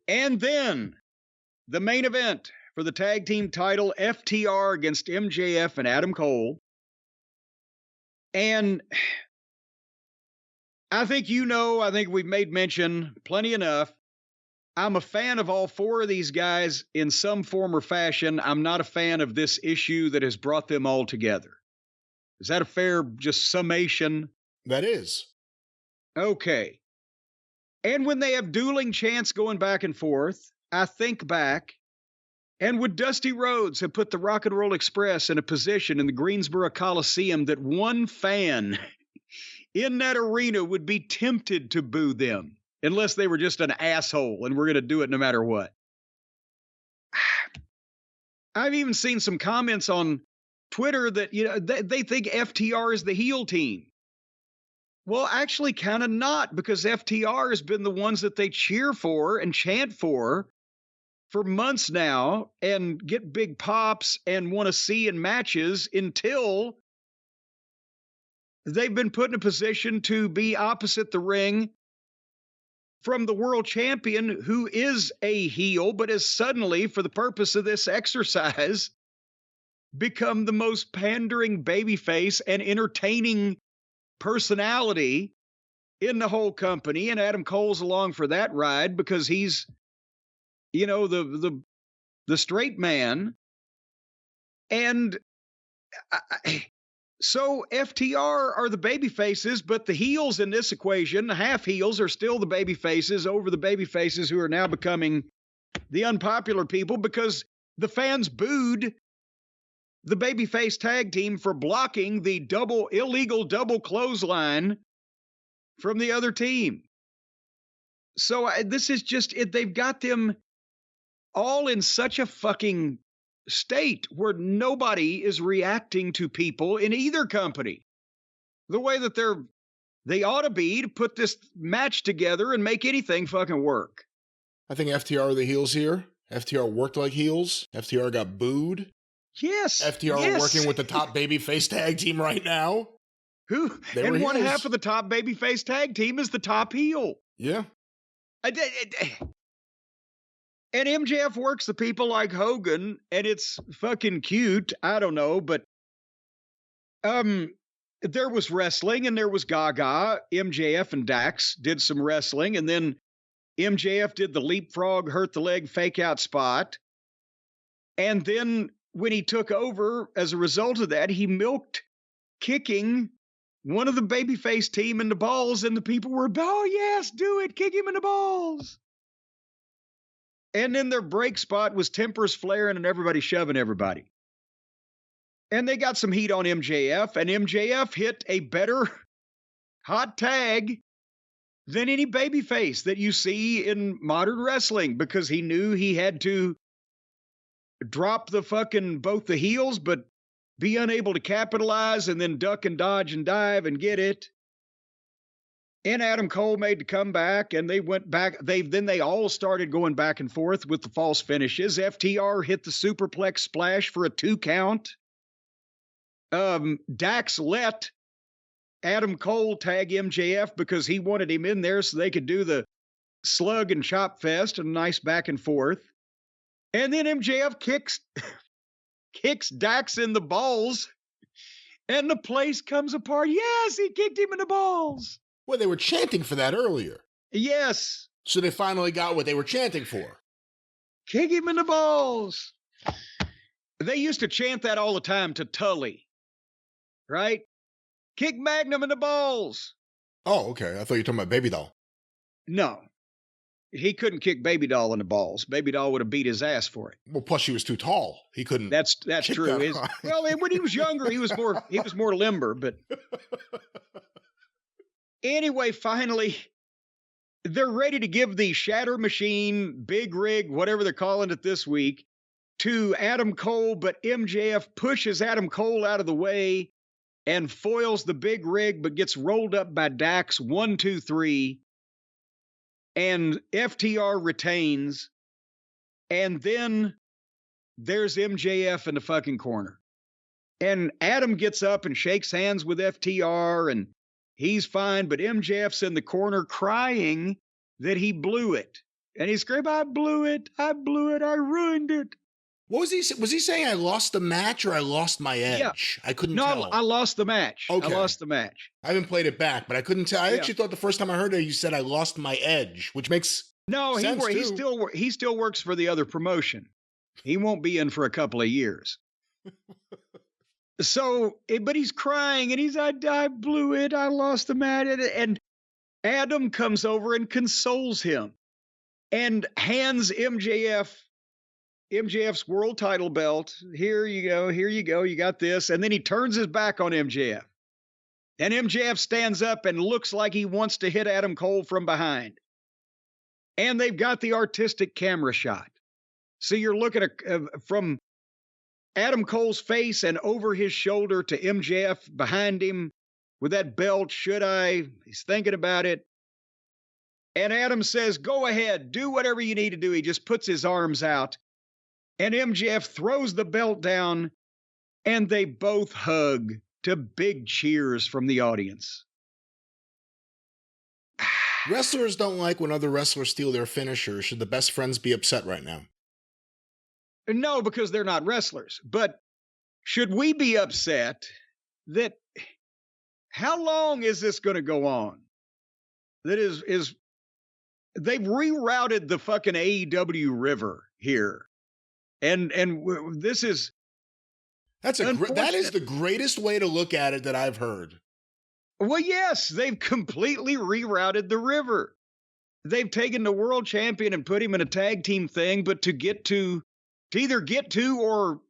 And then the main event for the tag team title, FTR against MJF and Adam Cole. And I think I think we've made mention plenty enough. I'm a fan of all four of these guys in some form or fashion. I'm not a fan of this issue that has brought them all together. Is that a fair just summation? That is. Okay. And when they have dueling chants going back and forth, I think back, and would Dusty Rhodes have put the Rock and Roll Express in a position in the Greensboro Coliseum that one fan in that arena would be tempted to boo them? Unless they were just an asshole and we're going to do it no matter what. I've even seen some comments on Twitter that, they think FTR is the heel team. Well, actually kind of not, because FTR has been the ones that they cheer for and chant for months now and get big pops and want to see in matches until they've been put in a position to be opposite the ring from the world champion, who is a heel, but has suddenly, for the purpose of this exercise, become the most pandering babyface and entertaining personality in the whole company. And Adam Cole's along for that ride because he's, the straight man. And so FTR are the baby faces, but the heels in this equation, half heels, are still the baby faces over the baby faces who are now becoming the unpopular people because the fans booed the babyface tag team for blocking the illegal double clothesline from the other team. So this is just it. They've got them all in such a fucking state where nobody is reacting to people in either company the way that they ought to be to put this match together and make anything fucking work. I think FTR are the heels here. FTR worked like heels. FTR got booed. Yes. FTR are working with the top babyface tag team right now. And one half of the top babyface tag team is the top heel. Yeah. And MJF works the people like Hogan, and it's fucking cute. I don't know, but there was wrestling, and there was Gaga. MJF and Dax did some wrestling, and then MJF did the leapfrog, hurt the leg, fake out spot. And then when he took over, as a result of that, he milked kicking one of the babyface team in the balls, and the people were, oh, yes, do it, kick him in the balls. And then their break spot was tempers flaring and everybody shoving everybody. And they got some heat on MJF, and MJF hit a better hot tag than any babyface that you see in modern wrestling, because he knew he had to drop the fucking both the heels, but be unable to capitalize and then duck and dodge and dive and get it. And Adam Cole made the comeback, and they went back. They all started going back and forth with the false finishes. FTR hit the superplex splash for a 2 count. Dax let Adam Cole tag MJF because he wanted him in there so they could do the slug and chop fest, and a nice back and forth. And then MJF kicks Dax in the balls, and the place comes apart. Yes, he kicked him in the balls. Well, they were chanting for that earlier. Yes. So they finally got what they were chanting for. Kick him in the balls. They used to chant that all the time to Tully, right? Kick Magnum in the balls. Oh, okay. I thought you were talking about Baby Doll. No. He couldn't kick Baby Doll in the balls. Baby Doll would have beat his ass for it. Well, plus she was too tall. He couldn't. That's true. Well, when he was younger, he was more limber, but anyway, finally, they're ready to give the Shatter Machine, Big Rig, whatever they're calling it this week, to Adam Cole, but MJF pushes Adam Cole out of the way and foils the Big Rig, but gets rolled up by Dax 1, 2, 3. And FTR retains. And then there's MJF in the fucking corner. And Adam gets up and shakes hands with FTR, and he's fine, but MJF's in the corner crying that he blew it. And he screamed, I blew it, I ruined it. What was he saying? I lost the match or I lost my edge? Yeah. I couldn't no, tell. I lost the match. Okay. I lost the match. I haven't played it back, but I couldn't tell. I actually thought the first time I heard it, you said I lost my edge, which makes sense too. He still works for the other promotion. He won't be in for a couple of years. So, but he's crying and he's, I blew it. I lost the match. And Adam comes over and consoles him and hands MJF's world title belt. Here you go. You got this. And then he turns his back on MJF. And MJF stands up and looks like he wants to hit Adam Cole from behind. And they've got the artistic camera shot. So you're looking at from Adam Cole's face and over his shoulder to MJF behind him with that belt. Should I? He's thinking about it. And Adam says, go ahead, do whatever you need to do. He just puts his arms out. And MJF throws the belt down, and they both hug to big cheers from the audience. Wrestlers don't like when other wrestlers steal their finisher. Should the best friends be upset right now? No, because they're not wrestlers. But should we be upset that how long is this going to go on? That is they've rerouted the fucking AEW river here. And this is that is the greatest way to look at it that I've heard. Well, yes, they've completely rerouted the river. They've taken the world champion and put him in a tag team thing, but to either get to or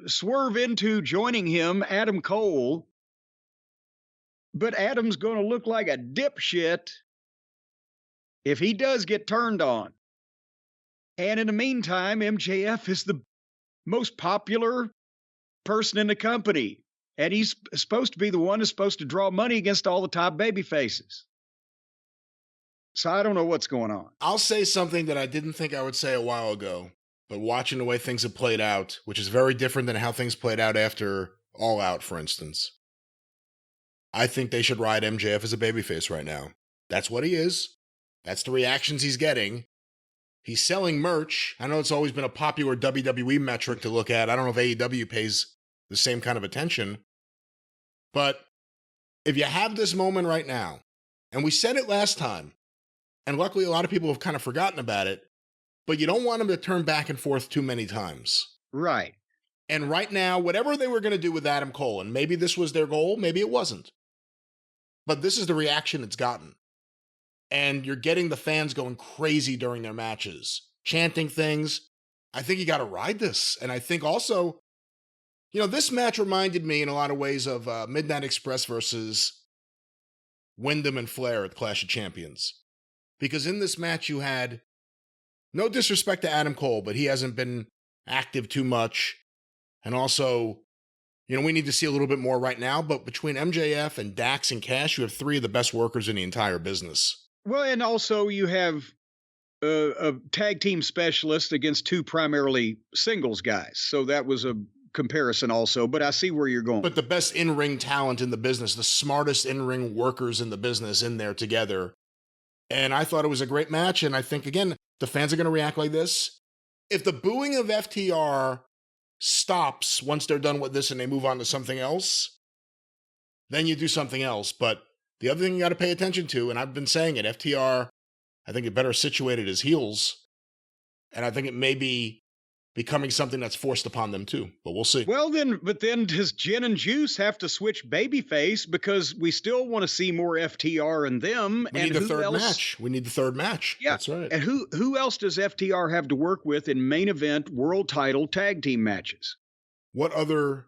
swerve into joining him, Adam Cole. But Adam's going to look like a dipshit if he does get turned on. And in the meantime, MJF is the most popular person in the company. And he's supposed to be the one who's supposed to draw money against all the top baby faces. So I don't know what's going on. I'll say something that I didn't think I would say a while ago, but watching the way things have played out, which is very different than how things played out after All Out, for instance. I think they should ride MJF as a babyface right now. That's what he is. That's the reactions he's getting. He's selling merch. I know it's always been a popular WWE metric to look at. I don't know if AEW pays the same kind of attention. But if you have this moment right now, and we said it last time, and luckily a lot of people have kind of forgotten about it, but you don't want him to turn back and forth too many times. Right. And right now, whatever they were going to do with Adam Cole, and maybe this was their goal, maybe it wasn't. But this is the reaction it's gotten. And you're getting the fans going crazy during their matches, chanting things. I think you got to ride this. And I think also, this match reminded me in a lot of ways of Midnight Express versus Wyndham and Flair at Clash of Champions. Because in this match you had, no disrespect to Adam Cole, but he hasn't been active too much. And also, we need to see a little bit more right now. But between MJF and Dax and Cash, you have three of the best workers in the entire business. Well, and also you have a tag team specialist against two primarily singles guys. So that was a comparison also, but I see where you're going. But the best in-ring talent in the business, the smartest in-ring workers in the business in there together. And I thought it was a great match. And I think, again, the fans are going to react like this. If the booing of FTR stops once they're done with this and they move on to something else, then you do something else. But the other thing you got to pay attention to, and I've been saying it, FTR, I think it better situated as heels. And I think it may be becoming something that's forced upon them too, but we'll see. Well, then does Gin and Juice have to switch babyface because we still want to see more FTR and them? We need the third match. We need the third match. Yeah. That's right. And who else does FTR have to work with in main event world title tag team matches? What other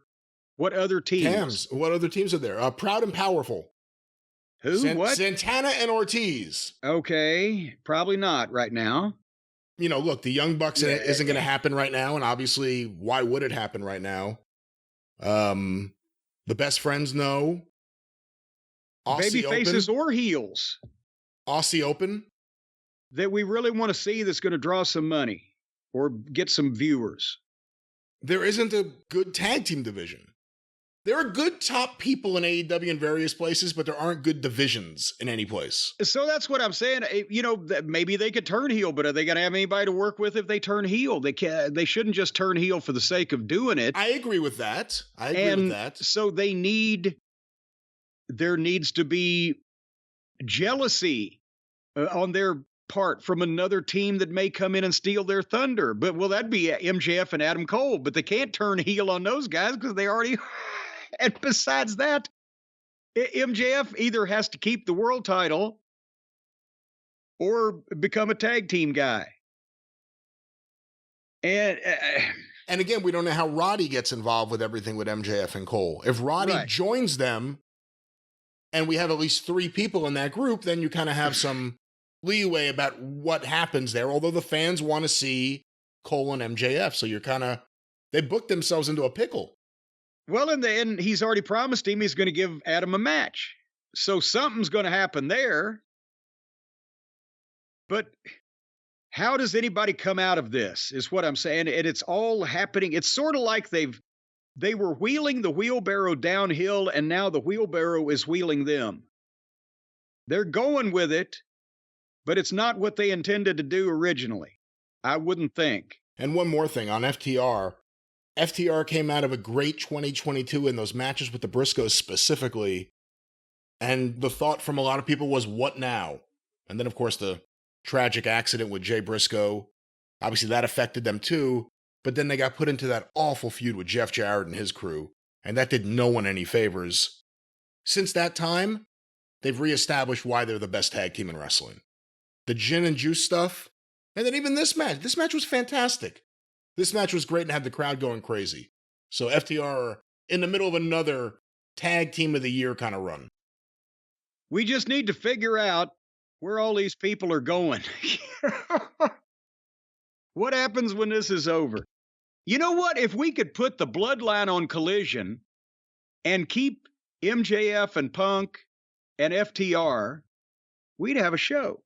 teams? What other teams are there? Proud and Powerful. Who? What? Santana and Ortiz. Okay, probably not right now. Look, the Young Bucks isn't going to happen right now, and obviously, why would it happen right now? The Best Friends, no. Baby faces or heels. Aussie Open. That we really want to see that's going to draw some money or get some viewers. There isn't a good tag team division. There are good top people in AEW in various places, but there aren't good divisions in any place. So that's what I'm saying. Maybe they could turn heel, but are they going to have anybody to work with if they turn heel? They shouldn't just turn heel for the sake of doing it. I agree with that. So there needs to be jealousy on their part from another team that may come in and steal their thunder. But that'd be MJF and Adam Cole, but they can't turn heel on those guys because they already. And besides that, MJF either has to keep the world title or become a tag team guy. And again, we don't know how Roddy gets involved with everything with MJF and Cole. If Roddy joins them and we have at least 3 people in that group, then you kind of have some leeway about what happens there. Although the fans want to see Cole and MJF. So they booked themselves into a pickle. Well, in the end, he's already promised him he's going to give Adam a match. So something's going to happen there. But how does anybody come out of this is what I'm saying. And it's all happening. It's sort of like they were wheeling the wheelbarrow downhill, and now the wheelbarrow is wheeling them. They're going with it, but it's not what they intended to do originally. I wouldn't think. And one more thing on FTR. FTR came out of a great 2022 in those matches with the Briscoes specifically. And the thought from a lot of people was, what now? And then, of course, the tragic accident with Jay Briscoe. Obviously, that affected them too. But then they got put into that awful feud with Jeff Jarrett and his crew. And that did no one any favors. Since that time, they've reestablished why they're the best tag team in wrestling. The gin and juice stuff. And then even this match was fantastic. This match was great and had the crowd going crazy. So FTR are in the middle of another tag team of the year kind of run. We just need to figure out where all these people are going. What happens when this is over? You know what? If we could put the bloodline on Collision and keep MJF and Punk and FTR, we'd have a show.